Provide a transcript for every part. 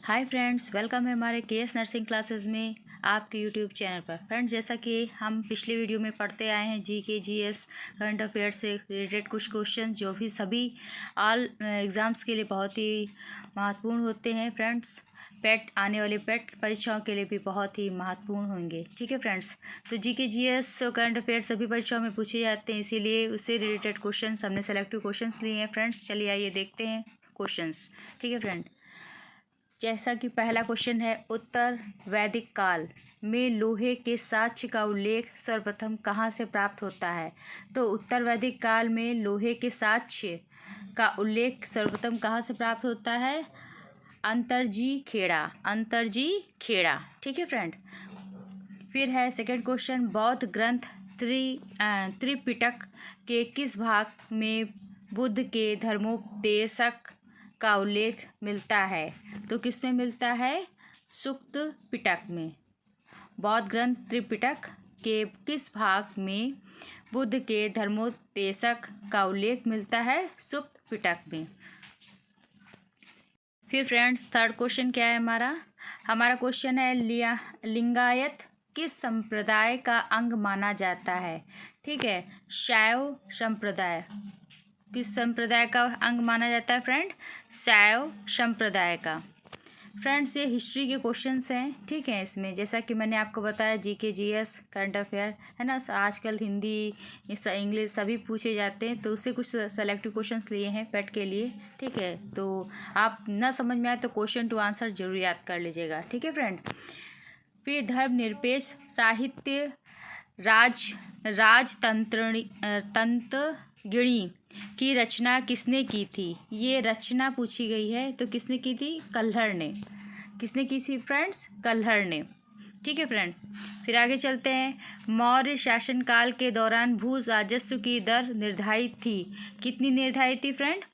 Hi friends, welcome है हमारे KS nursing classes में आपके यूट्यूब चैनल पर। फ्रेंड्स, जैसा कि हम पिछले वीडियो में पढ़ते आए हैं जीके जीएस करंट अफेयर्स से रिलेटेड कुछ क्वेश्चन जो भी सभी ऑल एग्ज़ाम्स के लिए बहुत ही महत्वपूर्ण होते हैं। फ्रेंड्स, पेट आने वाले पेट परीक्षाओं के लिए भी बहुत ही महत्वपूर्ण होंगे। ठीक है फ्रेंड्स, तो जीके जीएस करंट अफेयर्स सभी परीक्षाओं में पूछे जाते हैं, इसीलिए उससे रिलेटेड क्वेश्चन हमने सेलेक्टिव क्वेश्चंस लिए हैं। फ्रेंड्स, चलिए आइए देखते हैं क्वेश्चंस। ठीक है फ्रेंड, जैसा कि पहला क्वेश्चन है, उत्तर वैदिक काल में लोहे के साक्ष्य का उल्लेख सर्वप्रथम कहाँ से प्राप्त होता है? तो उत्तर वैदिक काल में लोहे के साक्ष्य का उल्लेख सर्वप्रथम कहाँ से प्राप्त होता है? अंतरजी खेड़ा, अंतरजी खेड़ा। ठीक है फ्रेंड, फिर है सेकंड क्वेश्चन, बौद्ध ग्रंथ त्रिपिटक के किस भाग में बुद्ध के धर्मोपदेशक का उल्लेख मिलता है? तो किस में मिलता है? सुक्त पिटक में। बौद्ध ग्रंथ त्रिपिटक के किस भाग में बुद्ध के धर्मोपदेशक का उल्लेख मिलता है? सुक्त पिटक में। फिर फ्रेंड्स, थर्ड क्वेश्चन क्या है हमारा क्वेश्चन है, लिंगायत किस संप्रदाय का अंग माना जाता है? ठीक है, शैव संप्रदाय किस संप्रदाय का अंग माना जाता है फ्रेंड? शैव संप्रदाय का। फ्रेंड्स, ये हिस्ट्री के क्वेश्चंस हैं। ठीक है, इसमें जैसा कि मैंने आपको बताया जीके जीएस करंट अफेयर है ना, आजकल हिंदी इंग्लिश सभी पूछे जाते हैं, तो उससे कुछ सेलेक्टिव क्वेश्चंस लिए हैं पेट के लिए। ठीक है, तो आप न समझ में आए तो क्वेश्चन टू आंसर जरूर याद कर लीजिएगा। ठीक है फ्रेंड, फिर धर्मनिरपेक्ष साहित्य तंत्रगिणी की रचना किसने की थी? ये रचना पूछी गई है, तो किसने की थी? कल्हड़ ने। किसने की थी फ्रेंड्स? कल्हड़ ने। ठीक है फ्रेंड, फिर आगे चलते हैं। मौर्य शासनकाल के दौरान भू राजस्व की दर निर्धारित थी। कितनी निर्धारित थी फ्रेंड?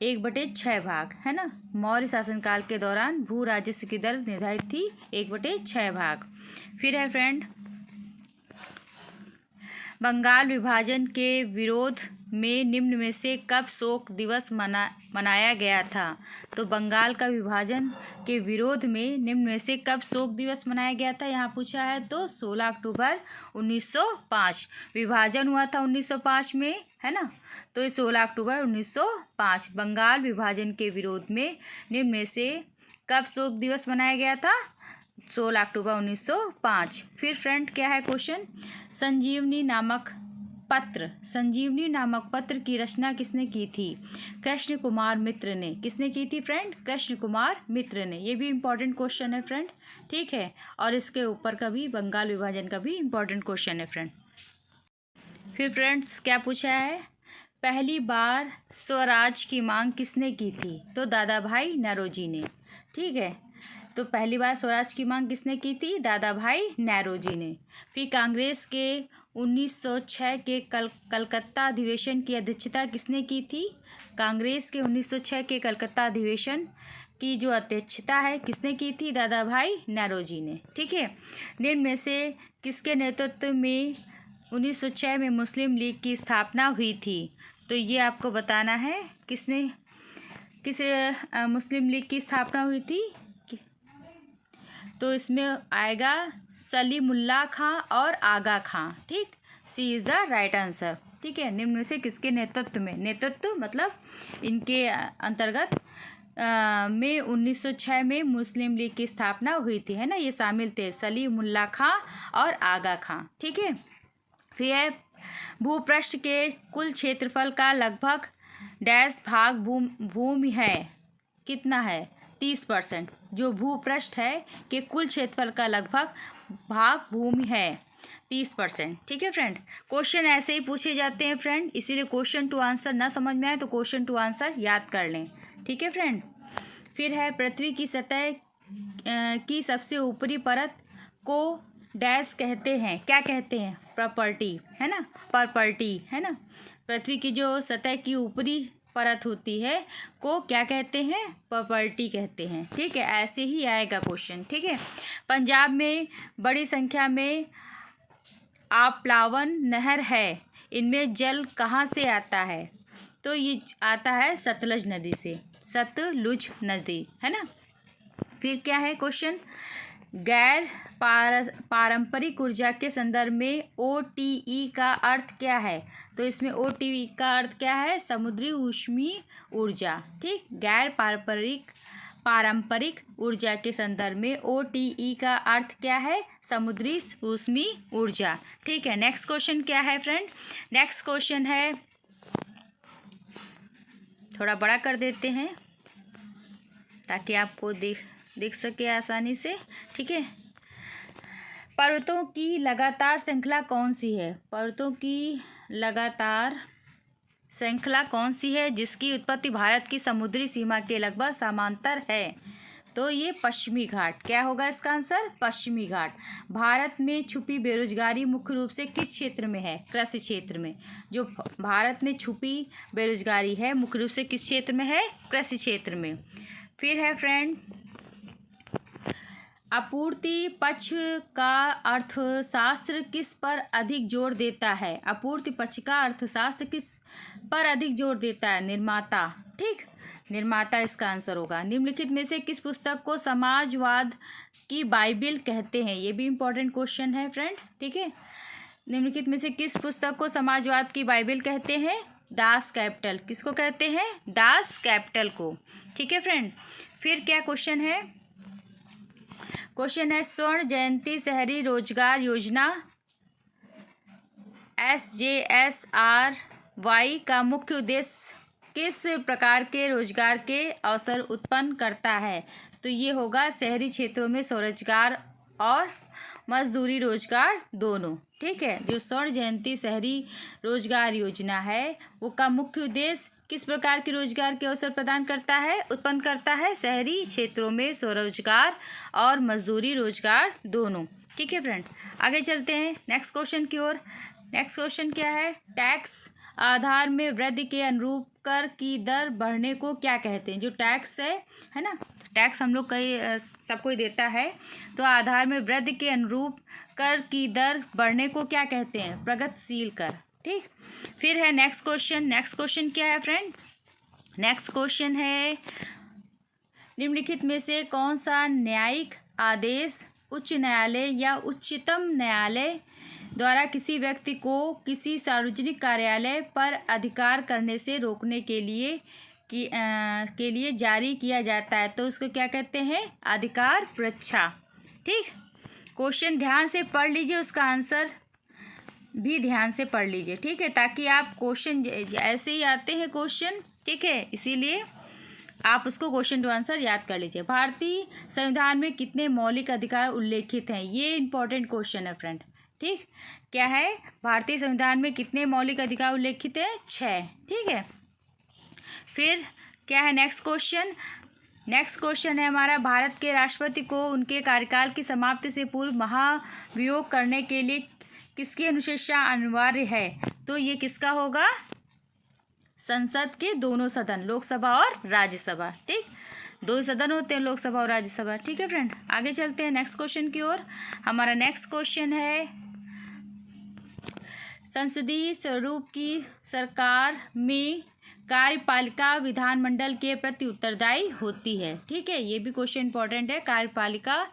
1/6 भाग, है ना। मौर्य शासनकाल के दौरान भू राजस्व की दर निर्धारित थी 1/6 भाग। फिर है फ्रेंड, बंगाल विभाजन के विरोध में निम्न में से कब शोक दिवस मनाया गया था? तो बंगाल का विभाजन के विरोध में निम्न में से कब शोक दिवस मनाया गया था? यहाँ पूछा है, तो 16 अक्टूबर 1905। विभाजन हुआ था 1905 में, है ना, तो 16 अक्टूबर 1905 बंगाल विभाजन के विरोध में निम्न में से कब शोक दिवस मनाया गया था? 16 अक्टूबर 1905। फिर फ्रेंड क्या है क्वेश्चन, संजीवनी नामक पत्र की रचना किसने की थी? कृष्ण कुमार मित्र ने। किसने की थी फ्रेंड? कृष्ण कुमार मित्र ने। ये भी इम्पोर्टेंट क्वेश्चन है फ्रेंड। ठीक है, और इसके ऊपर का भी बंगाल विभाजन का भी इम्पोर्टेंट क्वेश्चन है फ्रेंड। फिर फ्रेंड्स क्या पूछा है, पहली बार स्वराज की मांग किसने की थी? तो दादा भाई नौरोजी ने। ठीक है, तो पहली बार स्वराज की मांग किसने की थी? दादा भाई नौरोजी ने। फिर कांग्रेस के 1906 के कलकत्ता अधिवेशन की अध्यक्षता किसने की थी? कांग्रेस के 1906 के कलकत्ता अधिवेशन की जो अध्यक्षता है किसने की थी? दादा भाई नौरोजी ने। ठीक है, निम्न में से किसके नेतृत्व में 1906 में मुस्लिम लीग की स्थापना हुई थी? तो ये आपको बताना है, किस मुस्लिम लीग की स्थापना हुई थी? तो इसमें आएगा सलीमुल्लाह खां और आगा खां। ठीक, सी इज़ द राइट आंसर। ठीक है, निम्न में से किसके नेतृत्व में? नेतृत्व मतलब इनके अंतर्गत में 1906 में मुस्लिम लीग की स्थापना हुई थी, है ना। ये शामिल थे सलीमुल्लाह खां और आगा खां। ठीक है, फिर भूपृष्ठ के कुल क्षेत्रफल का लगभग डैश भाग भूमि है? कितना है? 30%। जो भूपृष्ठ है कि कुल क्षेत्रफल का लगभग भाग भूमि है 30%। ठीक है फ्रेंड, क्वेश्चन ऐसे ही पूछे जाते हैं फ्रेंड, इसीलिए क्वेश्चन टू आंसर ना समझ में आए तो क्वेश्चन टू आंसर याद कर लें। ठीक है फ्रेंड, फिर है पृथ्वी की सतह की सबसे ऊपरी परत को डैश कहते हैं? क्या कहते हैं? प्रॉपर्टी, है ना, प्रॉपर्टी, है ना। पृथ्वी की जो सतह की ऊपरी परत होती है को क्या कहते हैं? प्रॉपर्टी कहते हैं। ठीक है, ऐसे ही आएगा क्वेश्चन। ठीक है, पंजाब में बड़ी संख्या में आपलावन नहर है, इनमें जल कहाँ से आता है? तो ये आता है सतलज नदी से, सतलुज नदी, है ना। फिर क्या है क्वेश्चन, गैर पारंपरिक ऊर्जा के संदर्भ में OTE का अर्थ क्या है? तो इसमें OTE का अर्थ क्या है? समुद्री ऊष्मीय ऊर्जा। ठीक, गैर पारंपरिक ऊर्जा के संदर्भ में OTE का अर्थ क्या है? समुद्री ऊष्मीय ऊर्जा। ठीक है, नेक्स्ट क्वेश्चन क्या है फ्रेंड? नेक्स्ट क्वेश्चन है, थोड़ा बड़ा कर देते हैं ताकि आपको दिख सके आसानी से। ठीक है, पर्वतों की लगातार श्रृंखला कौन सी है? पर्वतों की लगातार श्रृंखला कौन सी है जिसकी उत्पत्ति भारत की समुद्री सीमा के लगभग समांतर है? तो ये पश्चिमी घाट। क्या होगा इसका आंसर? पश्चिमी घाट। भारत में छुपी बेरोजगारी मुख्य रूप से किस क्षेत्र में है? कृषि क्षेत्र में। जो भारत में छुपी बेरोजगारी है मुख्य रूप से किस क्षेत्र में है? कृषि क्षेत्र में। फिर है फ्रेंड, आपूर्ति पक्ष का अर्थशास्त्र किस पर अधिक जोर देता है? आपूर्ति पक्ष का अर्थशास्त्र किस पर अधिक जोर देता है? निर्माता। ठीक, निर्माता इसका आंसर होगा। निम्नलिखित में से किस पुस्तक को समाजवाद की बाइबिल कहते हैं? ये भी इम्पोर्टेंट क्वेश्चन है फ्रेंड। ठीक है, निम्नलिखित में से किस पुस्तक को समाजवाद की बाइबिल कहते हैं? Das Kapital. किसको कहते हैं? दास कैपिटल को। ठीक है फ्रेंड, फिर क्या क्वेश्चन है? क्वेश्चन है, स्वर्ण जयंती शहरी रोजगार योजना SJSRY का मुख्य उद्देश्य किस प्रकार के रोजगार के अवसर उत्पन्न करता है? तो ये होगा शहरी क्षेत्रों में स्वरोजगार और मजदूरी रोजगार दोनों। ठीक है, जो स्वर्ण जयंती शहरी रोजगार योजना है वो का मुख्य उद्देश्य किस प्रकार के रोजगार के अवसर प्रदान करता है, उत्पन्न करता है? शहरी क्षेत्रों में स्वरोजगार और मजदूरी रोजगार दोनों। ठीक है फ्रेंड, आगे चलते हैं नेक्स्ट क्वेश्चन की ओर। नेक्स्ट क्वेश्चन क्या है? टैक्स आधार में वृद्धि के अनुरूप कर की दर बढ़ने को क्या कहते हैं? जो टैक्स है ना, टैक्स हम लोग कई सबको ही देता है, तो आधार में वृद्धि के अनुरूप कर की दर बढ़ने को क्या कहते हैं? प्रगतिशील कर। ठीक, फिर है नेक्स्ट क्वेश्चन। नेक्स्ट क्वेश्चन क्या है फ्रेंड? नेक्स्ट क्वेश्चन है, निम्नलिखित में से कौन सा न्यायिक आदेश उच्च न्यायालय या उच्चतम न्यायालय द्वारा किसी व्यक्ति को किसी सार्वजनिक कार्यालय पर अधिकार करने से रोकने के लिए जारी किया जाता है? तो उसको क्या कहते हैं? अधिकार परीक्षा। ठीक, क्वेश्चन ध्यान से पढ़ लीजिए, उसका आंसर भी ध्यान से पढ़ लीजिए। ठीक है, ताकि आप क्वेश्चन ऐसे ही आते हैं क्वेश्चन, ठीक है, इसीलिए आप उसको क्वेश्चन टू आंसर याद कर लीजिए। भारतीय संविधान में कितने मौलिक अधिकार उल्लेखित हैं? ये इंपॉर्टेंट क्वेश्चन है फ्रेंड। ठीक, क्या है? भारतीय संविधान में कितने मौलिक अधिकार उल्लेखित हैं? 6। ठीक है, फिर क्या है नेक्स्ट क्वेश्चन? नेक्स्ट क्वेश्चन है हमारा, भारत के राष्ट्रपति को उनके कार्यकाल की समाप्ति से पूर्व महाभियोग करने के लिए किसकी अनुशंसा अनिवार्य है? तो ये किसका होगा? संसद के दोनों सदन, लोकसभा और राज्यसभा। ठीक, 2 सदन होते हैं, लोकसभा और राज्यसभा। ठीक है फ्रेंड, आगे चलते हैं नेक्स्ट क्वेश्चन की ओर। हमारा नेक्स्ट क्वेश्चन है, संसदीय स्वरूप की सरकार में कार्यपालिका विधानमंडल के प्रति उत्तरदायी होती है। ठीक है, ये भी क्वेश्चन इंपॉर्टेंट है। कार्यपालिका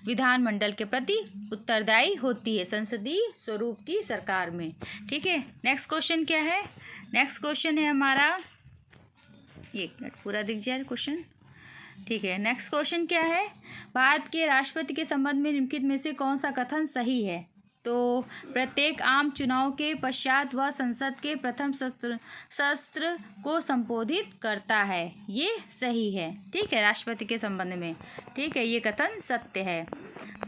विधानमंडल के प्रति उत्तरदायी होती है संसदीय स्वरूप की सरकार में। ठीक है, नेक्स्ट क्वेश्चन क्या है? नेक्स्ट क्वेश्चन है हमारा, 1 मिनट पूरा दिख जाए क्वेश्चन। ठीक है, नेक्स्ट क्वेश्चन क्या है? भारत के राष्ट्रपति के संबंध में निम्नलिखित में से कौन सा कथन सही है? तो प्रत्येक आम चुनाव के पश्चात वह संसद के प्रथम सत्र को संबोधित करता है। ये सही है। ठीक है, राष्ट्रपति के संबंध में। ठीक है, ये कथन सत्य है।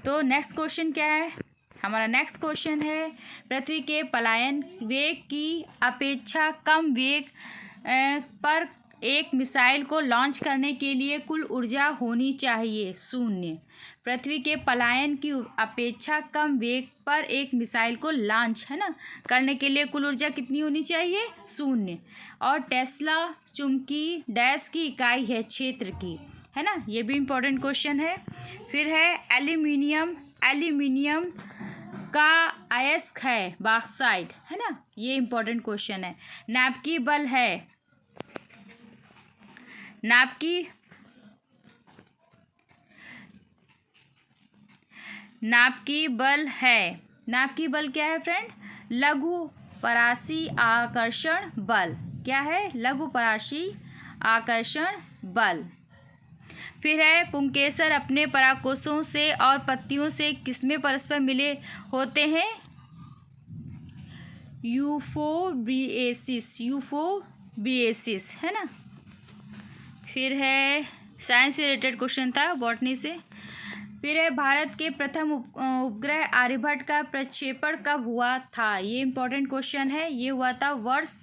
तो नेक्स्ट क्वेश्चन क्या है? हमारा नेक्स्ट क्वेश्चन है, पृथ्वी के पलायन वेग की अपेक्षा कम वेग पर एक मिसाइल को लॉन्च करने के लिए कुल ऊर्जा होनी चाहिए 0। पृथ्वी के पलायन की अपेक्षा कम वेग पर एक मिसाइल को लॉन्च करने के लिए कुल ऊर्जा कितनी होनी चाहिए? 0। और टेस्ला चुंबकीय डैश की इकाई है क्षेत्र की, है ना। ये भी इम्पोर्टेंट क्वेश्चन है। फिर है एल्यूमिनियम का अयस्क है बॉक्साइट, है ना। ये इम्पोर्टेंट क्वेश्चन है। नाभिकीय बल है, नाभिकीय बल है। नाभिकीय बल क्या है फ्रेंड? लघु परासी आकर्षण बल। क्या है? लघु परासी आकर्षण बल। फिर है पुंकेसर अपने परागकोशों से और पत्तियों से किसमें परस्पर मिले होते हैं? यूफोबिएसिस। यूफोबिएसिस है ना। फिर है साइंस से रिलेटेड क्वेश्चन था, बॉटनी से। फिर है भारत के प्रथम उपग्रह आर्यभट्ट का प्रक्षेपण कब हुआ था? ये इंपॉर्टेंट क्वेश्चन है। ये हुआ था वर्ष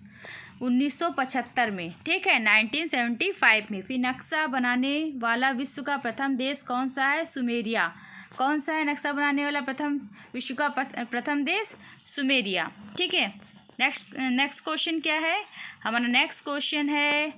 1975 में। ठीक है, 1975 में। फिर नक्शा बनाने वाला विश्व का प्रथम देश कौन सा है? सुमेरिया। कौन सा है नक्शा बनाने वाला विश्व का प्रथम देश? सुमेरिया। ठीक है। नेक्स्ट क्वेश्चन क्या है? हमारा नेक्स्ट क्वेश्चन है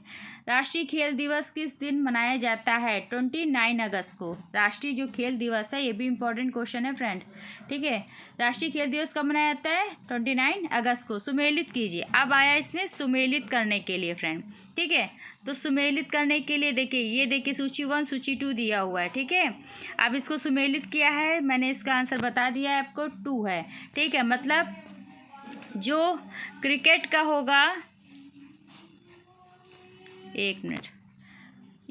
राष्ट्रीय खेल दिवस किस दिन मनाया जाता है? 29 अगस्त को। राष्ट्रीय जो खेल दिवस है, ये भी इम्पोर्टेंट क्वेश्चन है फ्रेंड। ठीक है, राष्ट्रीय खेल दिवस कब मनाया जाता है? 29 अगस्त को। सुमेलित कीजिए। अब आया इसमें सुमेलित करने के लिए फ्रेंड। ठीक है, तो सुमेलित करने के लिए देखिए, ये देखिए सूची 1 सूची 2 दिया हुआ है। ठीक है, अब इसको सुमेलित किया है मैंने, इसका आंसर बता दिया है आपको, 2 है। ठीक है, मतलब जो क्रिकेट का होगा, एक मिनट,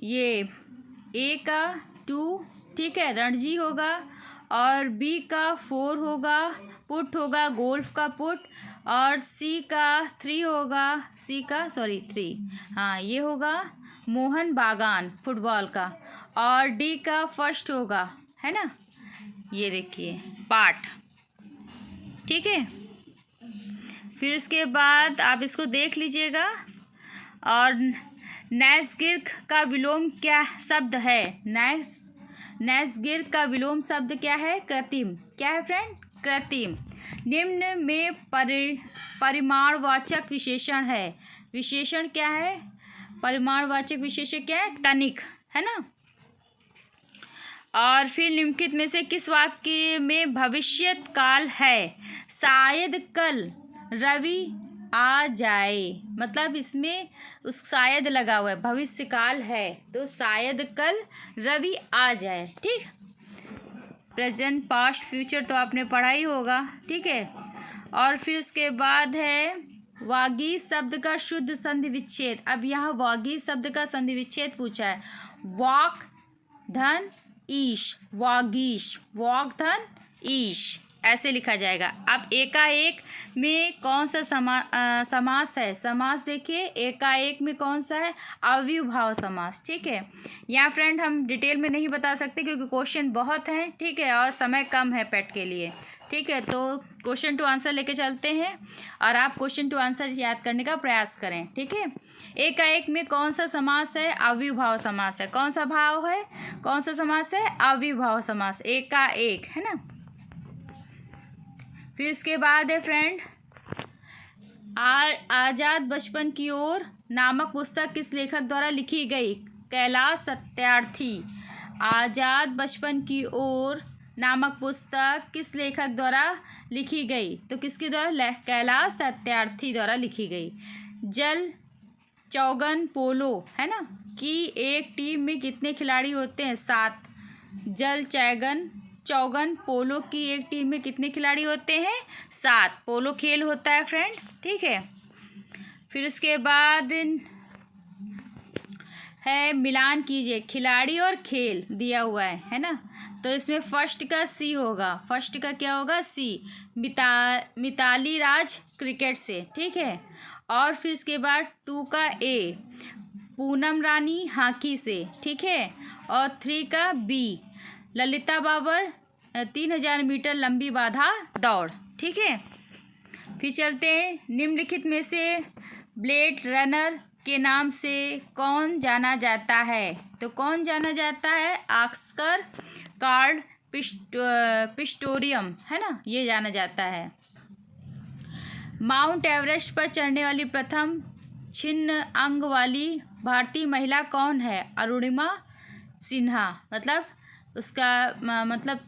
ये ए का 2, ठीक है, रणजी होगा, और बी का 4 होगा, पुट होगा, गोल्फ का पुट, और सी का 3 होगा, सी का 3, हाँ ये होगा मोहन बागान फुटबॉल का, और डी का फर्स्ट होगा, है ना, ये देखिए पाठ। ठीक है, फिर उसके बाद आप इसको देख लीजिएगा। और नैसर्गिक का विलोम क्या शब्द है? नैसर्गिक का विलोम शब्द क्या है? कृत्रिम। क्या है फ्रेंड? कृत्रिम। निम्न में परिमाणवाचक विशेषण है। विशेषण क्या है? परिमाणवाचक विशेषण क्या है? तनिक, है ना। और फिर निम्नलिखित में से किस वाक्य में भविष्यत काल है? शायद कल रवि आ जाए, मतलब इसमें उस शायद लगा हुआ है, भविष्य काल है तो शायद कल रवि आ जाए। ठीक, प्रेजेंट पास्ट फ्यूचर तो आपने पढ़ा ही होगा। ठीक है, और फिर उसके बाद है वागी शब्द का शुद्ध संधि विच्छेद। अब यहाँ वागी शब्द का संधि विच्छेद पूछा है। वाक धन ईश, वागीश, वाक धन ईश, ऐसे लिखा जाएगा। अब एकाएक में कौन सा समास है? समास देखिए, एकाएक में कौन सा है? अव्ययभाव समास। ठीक है, यहाँ फ्रेंड हम डिटेल में नहीं बता सकते क्योंकि क्वेश्चन बहुत हैं। ठीक है, और समय कम है पेट के लिए। ठीक है, तो क्वेश्चन टू आंसर लेके चलते हैं और आप क्वेश्चन टू आंसर याद करने का प्रयास करें। ठीक है, एकाएक में कौन सा समास है? अव्ययभाव समास है। कौन सा भाव है? कौन सा समास है? अव्ययभाव समास, एकाएक, है ना। फिर इसके बाद है फ्रेंड आजाद बचपन की ओर नामक पुस्तक किस लेखक द्वारा लिखी गई? कैलाश सत्यार्थी। आजाद बचपन की ओर नामक पुस्तक किस लेखक द्वारा लिखी गई? तो किसके द्वारा? कैलाश सत्यार्थी द्वारा लिखी गई। जल चौगन पोलो, है ना, कि एक टीम में कितने खिलाड़ी होते हैं? 7। जल चौगन पोलो की एक टीम में कितने खिलाड़ी होते हैं? 7। पोलो खेल होता है फ्रेंड। ठीक है, फिर उसके बाद है मिलान कीजिए, खिलाड़ी और खेल दिया हुआ है ना। तो इसमें फर्स्ट का सी होगा। फर्स्ट का क्या होगा? सी। मिताली राज क्रिकेट से। ठीक है, और फिर इसके बाद 2 का ए पूनम रानी हॉकी से। ठीक है, और 3 का बी ललिता बाबर 3000 मीटर लंबी बाधा दौड़। ठीक है, फिर चलते हैं निम्नलिखित में से ब्लेड रनर के नाम से कौन जाना जाता है? तो कौन जाना जाता है? ऑस्कर कार्ल पिस्टोरियम, है ना, ये जाना जाता है। माउंट एवरेस्ट पर चढ़ने वाली प्रथम छिन्न अंग वाली भारतीय महिला कौन है? अरुणिमा सिन्हा। मतलब उसका मतलब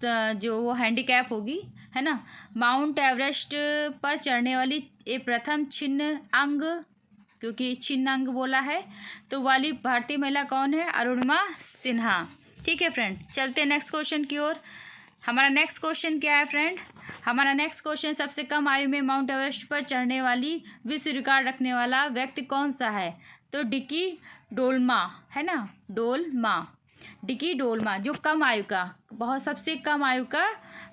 जो वो हैंडीकैप होगी, है ना। माउंट एवरेस्ट पर चढ़ने वाली ये प्रथम छिन्न अंग, क्योंकि छिन्न अंग बोला है, तो वाली भारतीय महिला कौन है? अरुणिमा सिन्हा। ठीक है फ्रेंड, चलते हैं नेक्स्ट क्वेश्चन की ओर। हमारा नेक्स्ट क्वेश्चन क्या है फ्रेंड? हमारा नेक्स्ट क्वेश्चन, सबसे कम आयु में माउंट एवरेस्ट पर चढ़ने वाली विश्व रिकॉर्ड रखने वाला व्यक्ति कौन सा है? तो डिकी डोलमा है ना, डोलमा, डिकी डोलमा, जो कम आयु का, बहुत सबसे कम आयु का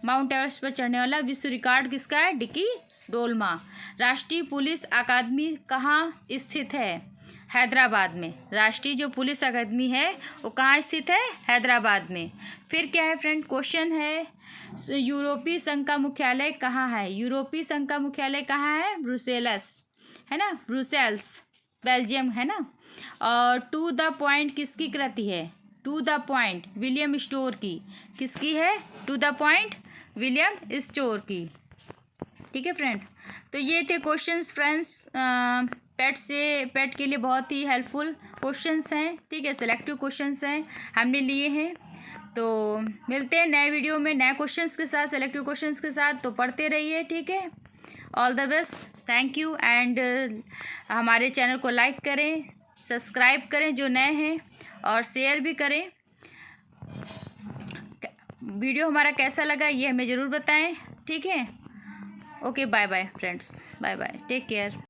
माउंट एवरेस्ट पर चढ़ने वाला विश्व रिकॉर्ड किसका है? डिकी डोलमा। राष्ट्रीय पुलिस अकादमी कहाँ स्थित है? हैदराबाद में। राष्ट्रीय जो पुलिस अकादमी है वो कहाँ स्थित है? हैदराबाद में। फिर क्या है फ्रेंड? क्वेश्चन है, यूरोपीय संघ का मुख्यालय कहाँ है? यूरोपीय संघ का मुख्यालय कहाँ है? ब्रुसेल्स है ना, ब्रुसेल्स, बेल्जियम है ना। और टू द पॉइंट किसकी कृति है? To the point William Storr की। किसकी है? To the point William Storr की। ठीक है फ्रेंड, तो ये थे क्वेश्चंस फ्रेंड्स, पेट के लिए बहुत ही हेल्पफुल क्वेश्चंस हैं। ठीक है, सिलेक्टिव क्वेश्चंस हैं, हमने लिए हैं। तो मिलते हैं नए वीडियो में नए क्वेश्चंस के साथ, सिलेक्टिव क्वेश्चंस के साथ। तो पढ़ते रहिए, ठीक है। All the best, thank you. And हमारे चैनल को लाइक करें, सब्सक्राइब करें जो नए हैं, और शेयर भी करें। वीडियो हमारा कैसा लगा ये हमें ज़रूर बताएं, ठीक है। Okay, bye bye friends, bye bye, take care.